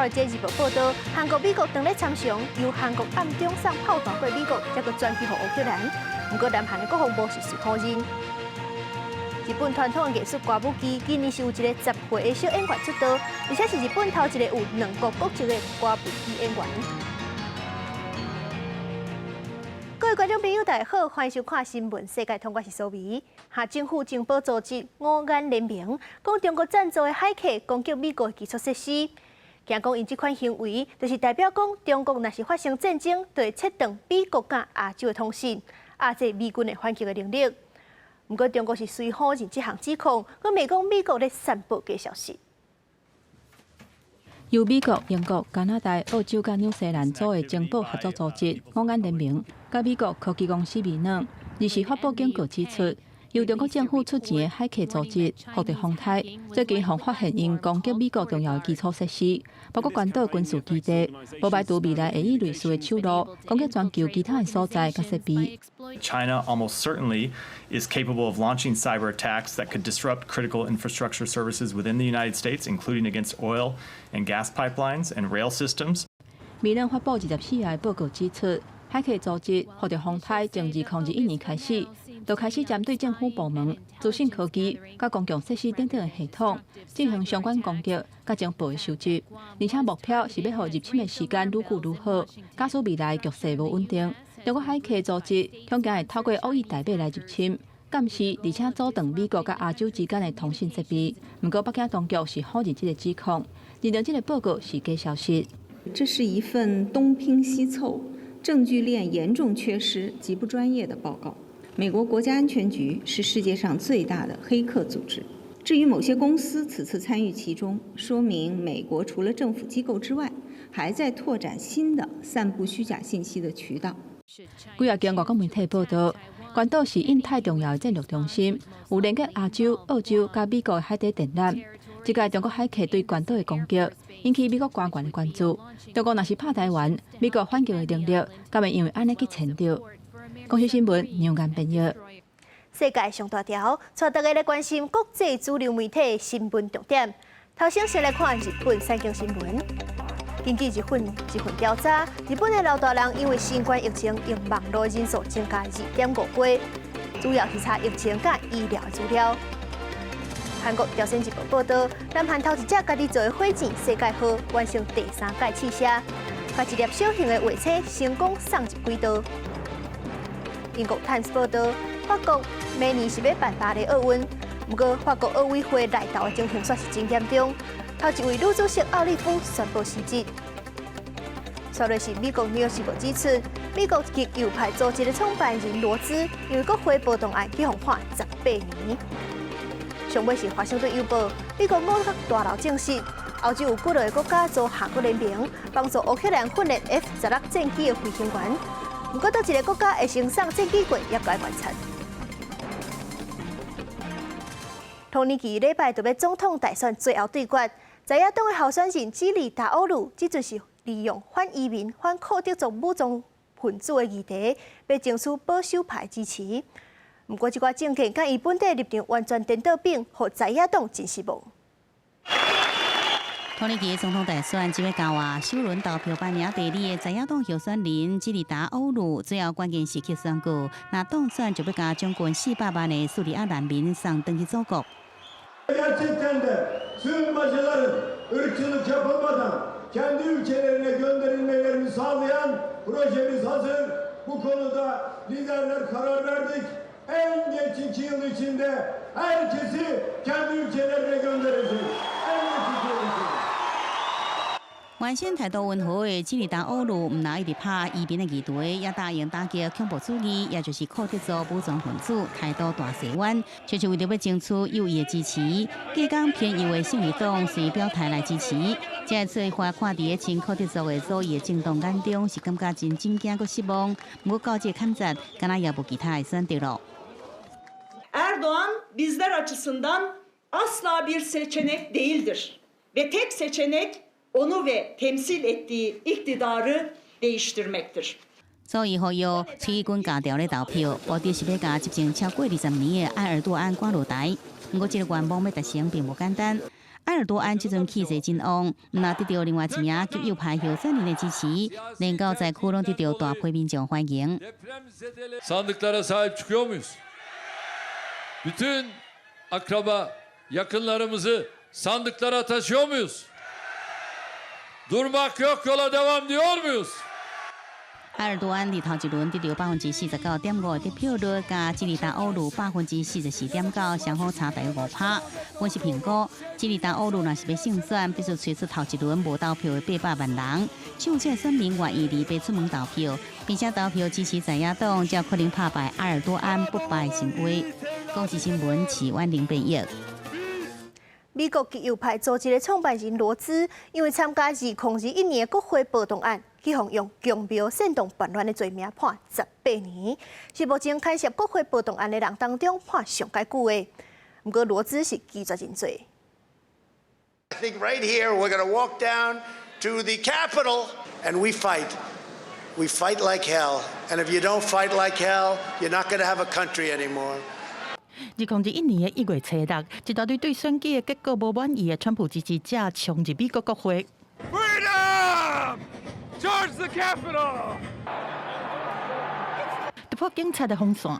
尔街日报报道，韩国、美国当咧参详，由韩国暗中送炮弹过美国，才个转去给乌克兰。不过，南韩的国防部是随否认。日本传统艺术歌舞伎今年是有一个10岁的小演员出道，而且是日本头一个有2国国籍的歌舞伎演员。各位观众朋友，大家好，欢迎收看新闻世界通，我是苏眉。下政府情报组织五眼联名，讲中国赞助的海客攻击美国基础设施，惊讲因这款行为，就是代表讲中国若是发生战争，就会切断美国甲亚洲的通信，压制美军的反击的能力。不过，中国是随否认这项指控，佮美讲美国咧散布假消息。由美国、英国、加拿大、澳洲甲纽西兰组的情报合作组织五眼联名，甲美国科技公司微软，二是发布警告指出，由中国政府出钱的海客组织福特航太，最近互发现因攻击美国重要基础设施，包括关岛军事基地，无排除未来会以类似的手路攻击全球其他的所在甲设备。China almost certainly is capable of launching cyber attacks that could disrupt critical infrastructure services within the United States, including against oil and gas pipelines and rail systems. 微软发布24日报告指出，海客组织福特航太从2021年开始，就开始针对政府部门、资讯科技、甲公共设施等等的系统进行相关攻击，甲情报的收集，而且目标是要让入侵的时间愈久愈好，假使未来局势无稳定。中国海客组织恐惊会透过恶意代币来入侵、监视，而且阻断美国甲亚洲之间的通信设备。不过，北京当局是否认这个指控，认为这个报告是假消息。这是一份东拼西凑、证据链严重缺失、极不专业的报告。美国国家安全局是世界上最大的黑客组织。至于某些公司此次参与其中，说明美国除了政府机构之外，还在拓展新的散布虚假信息的渠道。几日间，外国媒体报道，关岛是印太重要的战略中心，有连接亚洲、澳洲甲美国的海底电缆。这个中国海客对关岛的攻击，引起美国官员的关注。中国若是拍台湾，美国反击的能力，敢会因为安尼去牵着？公司新闻牛眼编译。世界上大条，带大家来关心国际主流媒体的新闻重点。头先来看日本三经新闻。根据一份调查，日本的老大人因为新冠疫情用网络人数增加2.5倍，主要是查疫情甲医疗资料。韩国朝鲜日报报道，南韩头一只家己做的火箭世界号完成第3届试射，把一粒小型的卫星成功送入轨道。英国《Times》报道，法国明年是要办巴黎奥运，不过法国奥委会内斗的情形算是真严重。头一位女主席奥利夫宣布辞职。稍后是美国《纽约时报》指出，美国极右派组织的创办人罗兹因为国会暴动案去判18年。上尾是《华盛顿邮报》，美国5角大楼证实，欧洲有几个国家遭韩国联名帮助乌克兰训练 F-16战机的飞行员。不过，倒一个国家会生产战机过，也该观察。同年期礼拜就要总统大选最后对决，在野党的候选人基里达欧鲁，这阵是利用反移民、反寇德族武装分子的议题，要争取保守派支持。不过，这寡政见甲伊本地立场完全颠倒变，互在野党真失望。同年期总统大选即要到啊，首轮投票排名第2的在野党候选人基里达欧鲁，最后关键时刻宣告，若当选就要甲将近400万的叙利亚难民送登去祖国。Gerçekten de sığınmacıların ırkçılık yapılmadan kendi ülkelerine gönderilmelerini sağlayan projemiz hazır. Bu konuda liderler karar verdik. En geç 2 yıl içinde herkesi kendi ülkelerine gönderecek. En geç 2 yıl içinde. 原先态度温和的基里达欧鲁，唔拿一直拍移民的议题，也答应打击恐怖主义，也就是寇德族武装分子，态度大西湾，却是为了要争取右翼的支持。计讲偏右的胜利党是表态来支持，这次话看伫亲寇德族的左翼政党眼中，是感觉真惊佮失望。不过到这看窄，敢若也无其他的选择咯。Erdoğan bizler açısından asla bir seçenek değildir ve tek seçenek onu ve temsil ettiği iktidarı değiştirmektir. 所以，呼吁催义军加调咧投票，目的是要甲执政超过20年的埃尔多安赶落台。不过，这个愿望要达成并不简单。埃尔多安这阵气势真旺，那得到另外一名极右派候选人的支持，能够在窟窿得到大批民众欢迎。 Sandıklara sahip çıkıyor muyuz? Bütün akraba, yakınlarımızı sandıklara taşıyor muyuz? Durmak yok, yola devam diyor muyuz? 埃尔多安伫头一轮得到49.5%的得票率，加基里达欧鲁44.9%，双方差大约5%。分析评估，基里达欧鲁若是要胜选，必须找出头一轮无投票的800万人，就这选民愿意离别出门投票，并且投票支持在野党，才有可能打败埃尔多安不败神威。公视新闻齐婉玲编译。 美国极右派组织的创办人罗兹，因为参加2021年的国会暴动案，起诉用强暴煽动叛乱的罪名判18年，是目前牵涉国会暴动案的人当中判上介久的。不过罗兹是拒绝认罪。I think right here we're going to walk down to the Capitol and we fight. We fight like hell. And if you don't fight like hell, you're not going to have a country anymore. 2021年1月7日，一大堆对选举的结果无满意的川普支持者冲入美国国会。Freedom! Charge the Capitol! 突破警察的风线，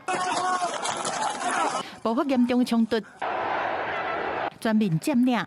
爆发严重的冲突，全面占领。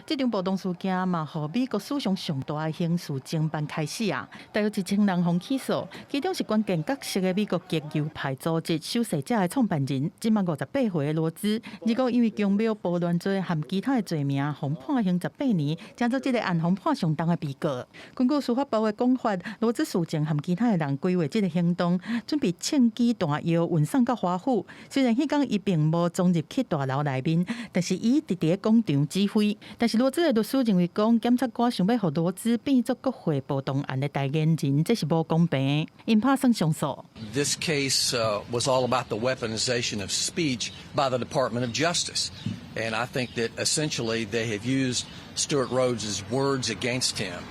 这场暴动事件嘛，让美国史上上大的刑事侦办开始啊！大约1000人被起诉，其中是关键角色的美国极右派组织受势者的创办人，今年58岁的罗兹，如果因为强暴暴乱罪和其他的罪名，被判刑18年，将做这个案被判上重的被告。根据司法部的讲法，罗兹事情和其他的人规划这个行动，准备枪击弹药运送到华府。虽然迄天伊并无装入去大楼内面，但是伊直伫广场指挥。但是罗兹的律师认为讲，检察官想要让罗兹变作国会暴动案的代言人，这是无公平，因拍算上诉。This case was all about the weaponization of speech by the Department of Justice, and I think that essentially they have used Stewart Rhodes's words against him.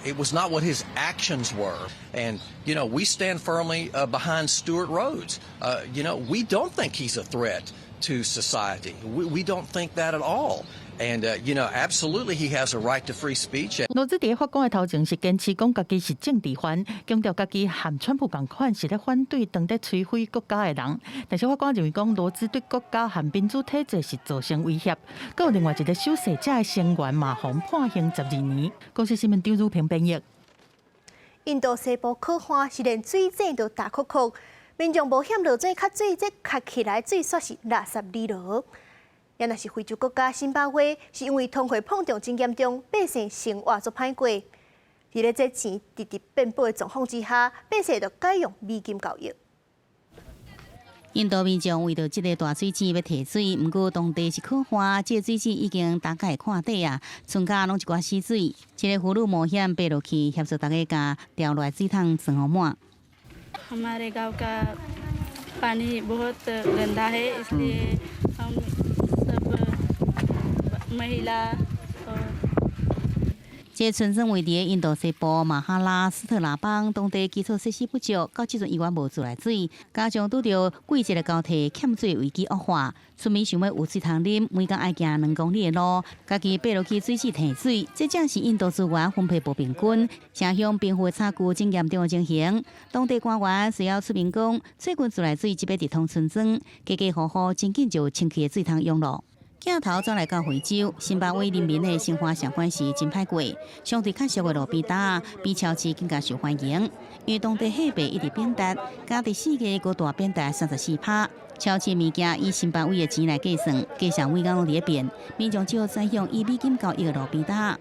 It was not what his actions were. And, you know, we stand firmly behind Stewart Rhodes. You know, we don't think he's a threat to society. We don't think that at all. And, you know, absolutely he has a right to free speech. 罗兹伫法官的头前是坚持讲家己是政治犯，强调家己和川普同款是咧反对当地摧毁国家的人。但是法官认为讲罗兹对国家和民主体制是造成威胁。还有另外一个受势者的成员嘛，被判刑12年。公视新闻张如平编译。印度西部可汗是连水井都大窟窟，民众冒险落水，较水质卡起来，水煞是垃圾里落。也若是非洲国家辛巴威，是因为通货膨胀真严重，百姓生活足歹过。伫咧这钱直直变薄的状况之下，百姓就改用美金交易。印度民众为着这个大水井要提水，不过当地是可汗，这个水井已经大概看底啊，剩下拢一寡死水。这个妇女冒险爬落去，协助大家将掉落来水桶装好满。हमारे गांव का पानी बहुत गंदा है इसलिए हम सब महिला 这村镇位伫印度西部马哈拉斯特拉邦，当地基础设施不足，到即阵依然无自来水，加上拄着季节的交替，欠水危机恶化，村民想要有水通啉，每天爱行2公里的路，家己爬落去水池提水，这正是印度资源分配不平均，城乡贫富差距真严重的情形。当地官员需要出面讲，最近自来水即要直通村庄，家家户户真紧就有清气的水通用咯。镜头转来到非洲，辛巴威人民的生活上关系真歹过，相对较俗的路边摊比超市更加受欢迎，因为当地货币一直贬值，加第4个国大贬值34%。超市物件以辛巴威的钱来计算，价钱每天拢在变，民众只好采用以美金交易的路边摊。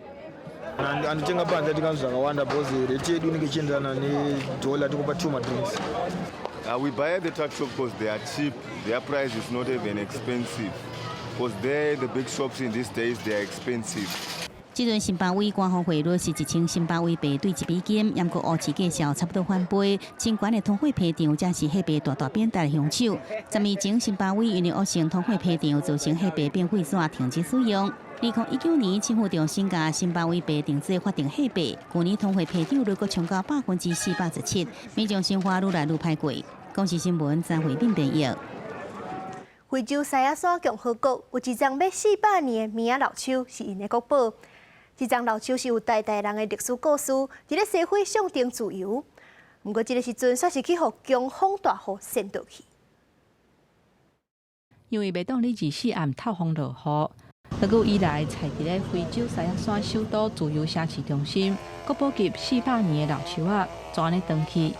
We buy at the tuck shop because they are cheap. Their price is not even expensive. Because there, the big shops in these days, they are expensive. 这阵辛巴威官方汇率是1000辛巴威币兑1美金，不过欧市价少差不多翻倍。尽管的通货膨胀才是货币大大贬值的凶手。10年前，辛巴威因为恶性通货膨胀造成货币变废纸停止使用。2019年，政府重新将辛巴威币定制法定货币，去年通货膨胀率阁冲到417%，民众生活愈来愈歹过。公视新闻张慧敏编译。非洲西亚山共和国有一丛要400年的名仔老树，是因的国宝。这丛老树是有代代人的历史故事，伫咧社会象征自由。不过，这个时阵却是去互强风大雨扇倒去。因为袂当你24暗透风落雨，多久以来，踩伫咧非洲西亚山首都自由城市中心，国宝级400年的老树仔，就安尼断去，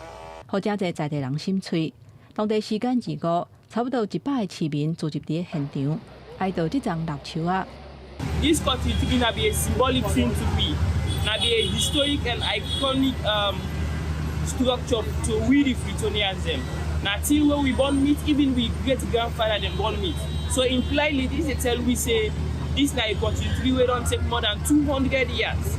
互真侪在地人心碎。当地时间2月，差不多100个市民聚集伫咧现场，哀悼这丛老树仔。This festival na be a symbolic thing to me, na be a historic and iconic structure to we the Freetonians them. Na till when we born meat, even we great grandfather them born meat. So impliedly, this is tell we say this na a continuity we don't take more than 200 years.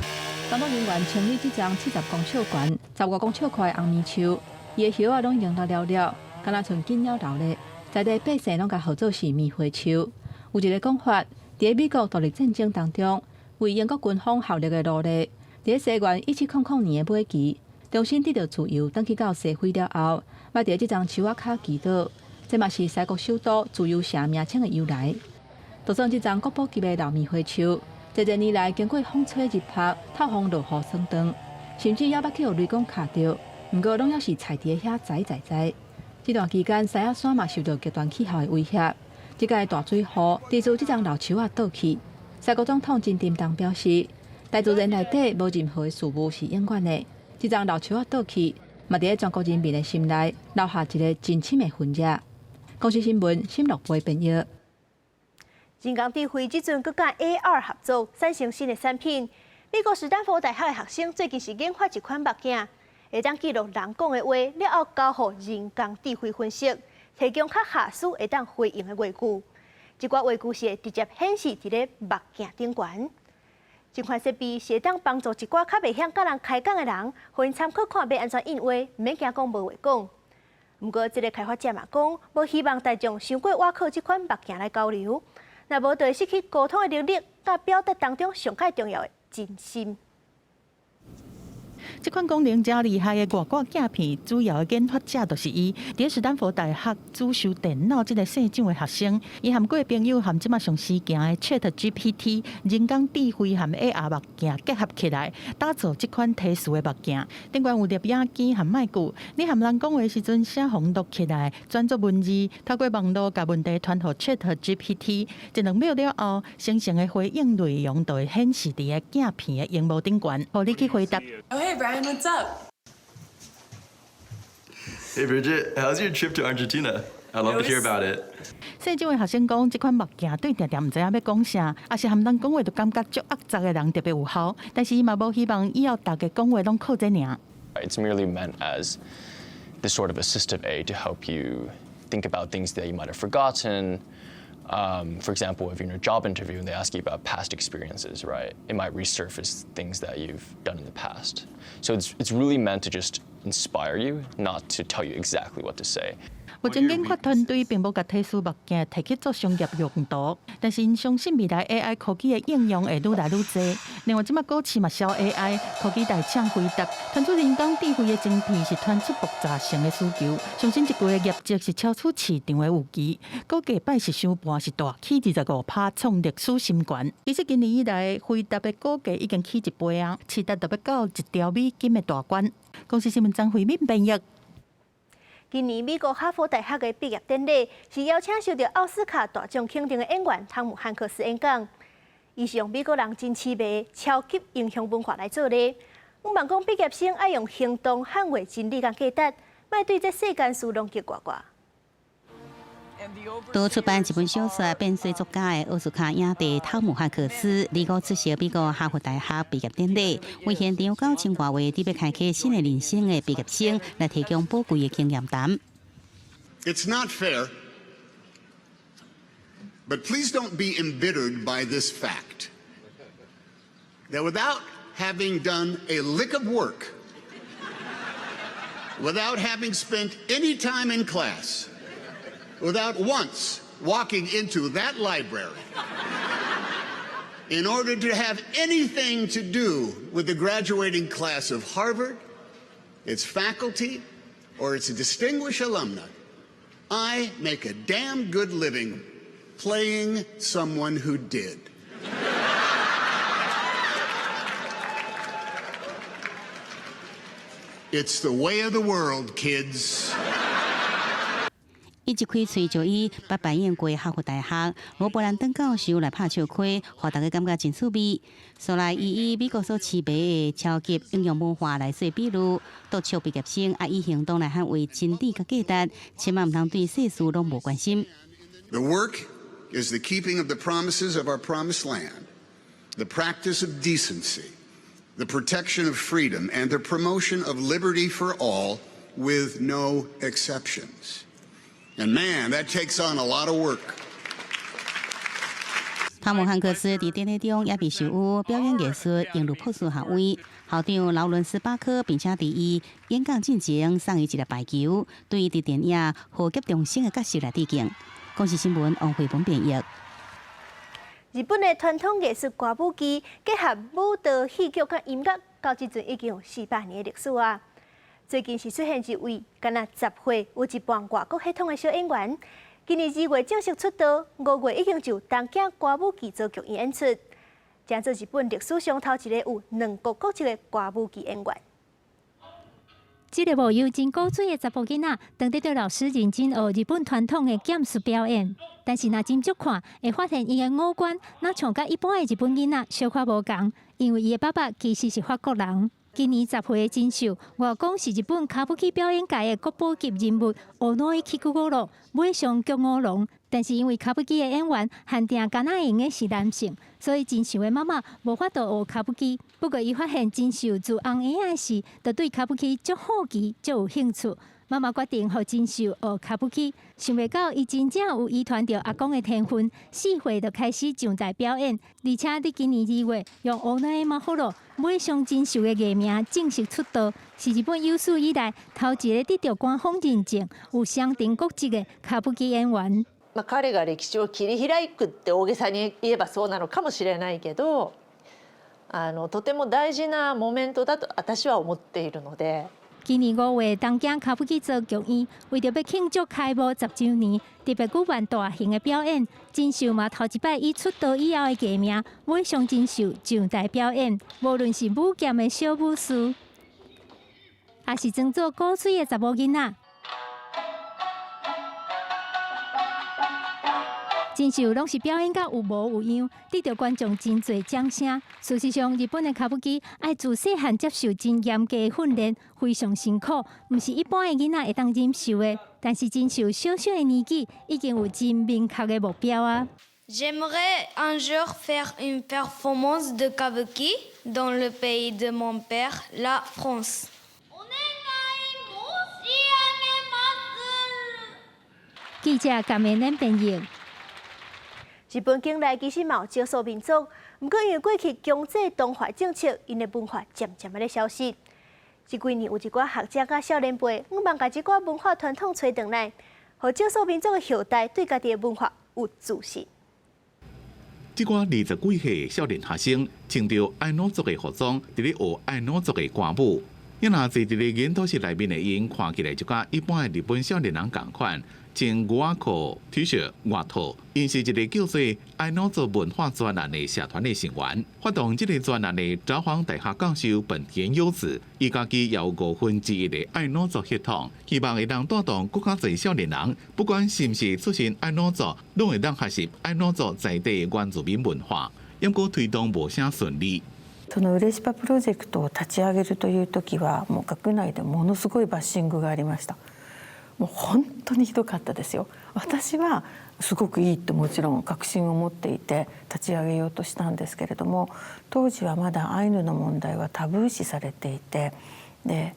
工作人员清理这丛70公尺悬、10多公尺宽的红棉树，伊的叶仔拢已经落了，敢若像紧了流咧。在地百姓拢甲号做是棉花树。有一个讲法，伫美国独立战争当中，为英国军方效力的奴隶，伫西元1700年的尾期，重新得到自由，返去到西非了后，捌伫这丛树仔骹祈祷，这嘛是西国首都自由城名称的由来。就算这丛国宝级的老棉花树，这年来经过风吹日晒、透风落雨霜冻，甚至也捌去有雷公卡着，不过拢还是踩伫遐栽。这段期间，西亚山嘛受到极端气候的威胁。这届大水雨滴出这丛老树仔倒去，西国总统真振动表示，大自然内底无任何的事物是永远的。这丛老树仔倒去，嘛伫咧全国人民的心内留下一个真深的痕迹。公视新闻新乐杯编译。人工智慧即阵佮甲 AR 合作，产生新的产品。美国史丹福大学的学生最近是研发一款目镜，会当记录人讲的话，了后交互人工智慧分析。提供较下次会当回应的话句，这寡话句是会直接显示伫咧目镜顶悬。这款设备是会当帮助一寡较袂晓甲人开讲的人，互因参考看要安怎应话，毋免惊讲无话讲。不过，这个开发者嘛讲，无希望大众想过倚靠这款目镜来交流，若无就会失去沟通的能力，甲表达当中上较重要的真心。这款功能真厉害的外挂镜片，主要的研发者就是伊。伫史丹福大学主修电脑这个系长的学生，伊含过朋友含即马上时行的 ChatGPT 人工智慧含 AR 目镜结合起来，打造这款特殊的目镜。顶悬有粒眼镜含麦句，你含人讲话时阵写红录起来，转作文字，透过网络甲问题传互 ChatGPT， 1-2秒了后，生成的回应内容就会显示伫个镜片的荧幕顶悬，互你去回答。Hey Brian, what's up? Hey Bridget, how's your trip to Argentina? I'd love to hear about it. 细种的学生讲，这款目镜对定定唔知影要讲啥，也是含人讲话就感觉足恶杂的人特别有效。但是伊嘛无希望以后大家讲话拢靠这尔。It's merely meant as this sort of assistive aid to help you think about things that you might have forgotten. For example, if you're in a job interview and they ask you about past experiences, right, it might resurface things that you've done in the past. So it's really meant to just inspire you, not to tell you exactly what to say. 目前研发团队并无甲特殊目镜提去做商业用途，但是因相信未来 AI 科技的应用会愈来愈多。另外，即马股市嘛销 AI 科技大厂回答，传出人工智慧的晶片是传出爆炸性的需求，相信一季的业绩是超出市场的预期。股价拜是收盘是大起25%，创历史新高。其实今年以来，回答的股价已经起1倍啊，市值达到1兆美金的大关。公司新闻张惠敏编译。今年美国哈佛大学的毕业典礼是邀请受到奥斯卡大奖肯定的演员汤姆汉克斯演讲。伊是用美国人真趣味、超级英雄文化来做例。阮问讲，毕业生爱用行动捍卫真理甲价值，莫对这世间事拢急挂挂。多出版一本小说，变水作家的奥斯卡影帝汤姆汉克斯，离国出席美国哈佛大学毕业典礼，为现场9000多位准备开启新的人生的毕业生来提供宝贵的经验谈。It's not fair, but please don't be embittered by this fact that without having done a lick of work, without having spent any time in class, without once walking into that library in order to have anything to do with the graduating class of Harvard, its faculty, or its distinguished alumni, I make a damn good living playing someone who did. It's the way of the world, kids. 伊一开喙就以捌扮演过哈佛大学罗伯兰登教授来拍笑开，互大家感觉真趣味。所来伊以美国所持牌的超级应用文化来做比喻，督促毕业生以行动来捍卫真理甲价值，千万唔通对世事拢无关心。The work is the keeping of the promises of our promised land, the practice of decency, the protection of freedom, and the promotion of liberty for all, with no exceptions. And man, that takes on a lot of work. 汤姆汉克斯伫典礼中也被授予表演艺术英鲁普斯学位，校长劳伦斯巴克，并且伫伊演讲进前送伊一粒排球，对伊伫电影《火劫重生》的角色来致敬。公视新闻王慧文编译。日本的传统艺术歌舞伎结合舞蹈、戏剧甲音乐，到即阵已经有400年的历史啊。最近是出现一位敢若10岁、有一半外国血统的小演员，今年2月正式出道，5月已经就东京歌舞伎做剧演出，将做日本历史上头一个有2国国籍的歌舞伎演员。这个无忧真古锥的查甫囡仔，当得对老师认真学日本传统的剑术表演，但是若斟酌看，会发现伊的五官若像甲一般的日本囡仔小可无共，因为伊的爸爸其实是法国人。今年10岁的真秀，外公是日本卡布奇表演界的国宝级人物奥诺伊基古罗罗，尾上菊五郎。但是因为卡布奇的演员限定敢若用的是男性，所以真秀的妈妈无法度学卡布奇。不过伊发现真秀自红婴仔时，就对卡布奇足好奇、足有兴趣。妈妈决定让真秀学卡布奇，想袂到伊真正有遗传着阿公的天分，4岁就开始上台表演，而且伫今年2月用奥诺伊马霍罗尾上真秀的艺名正式出道，是日本有史以来头一个得到官方認證、有相定国籍的卡布奇演員。彼が歴史を切り開くって大げさに言えばそうなのかもしれないけど、とても大事なモメントだと私は思っているので。今年5月，东京卡布奇座剧院为着要庆祝开幕10周年，特别举办大型的表演。真秀嘛，头一摆以出道以后的艺名尾上真秀上台表演，无论是舞剑的小武士，也是装作古锥的查某囡仔。真秀拢是表演甲有模有样，得到观众真侪掌声。事实上，日本的卡布奇爱自细汉接受真严格的训练，非常辛苦，毋是一般的囡仔会当忍受的。但是真秀小小的年纪，已经有真明确的目标啊。J'aimerais un jour faire une performance de kabuki dans le pays de mon père, la France. 记者感言恁编译。日本境内其实嘛有少数民族，不过因为过去强制同化政策，因的文化渐渐咧消失。这几年有一寡学者甲少年辈，望把这寡文化传统找回来，让少数民族的后代对家己的文化有自信。这寡20几岁少年学生穿着爱诺族的服装，伫咧学爱诺族的歌舞。因若坐伫咧研讨室内面的因，看起来就甲一般的日本少年人同款。穿牛仔裤、T 恤、外套，因是一个叫做爱诺族文化专栏的社团的成员。发动这个专栏的札幌大学教授本田优子，伊家己也有1/5的爱诺族血统，希望会当带动更加侪少年人，不管是毋是出身爱诺族，拢会当学习爱诺族在地的原住民文化。不过推動無啥順利。そのウレシパプロジェクトを立ち上げるという時は、もう学内でものすごいバッシングがありました。もう本当にひどかったですよ。私はすごくいいともちろん確信を持っていて立ち上げようとしたんですけれども、当時はまだアイヌの問題はタブー視されていて、で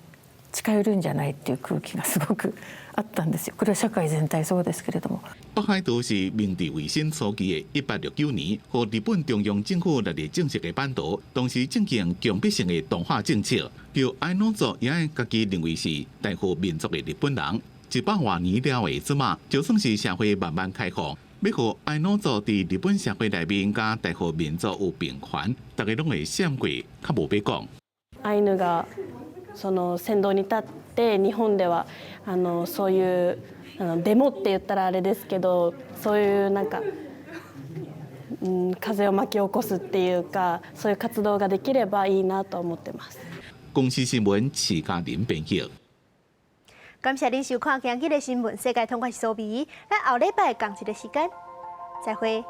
近寄るんじゃないっていう空気がすごくあったんですよ。これは社会全体そうですけれども。北海道是明治维新初期的1869年，和日本中央政府来正式的版图，当时正行强迫性的同化政策，叫爱诺族也家己认为是代表民族的日本人。100多年了的之嘛，就算是社会慢慢开放，要和爱诺族伫日本社会内面甲代表民族有平权，大家拢会闪过，较无要讲。アイヌがその先導に立ってて日本ではそういうデモって言ったらあれですけどそういうなんか、風を巻き起こすっていうかそういう活動ができればいいなと思ってます。公司新闻徐嘉玲编辑。感谢您收看今日的新闻，世界通关是苏比。咱后礼拜同一个时间再会。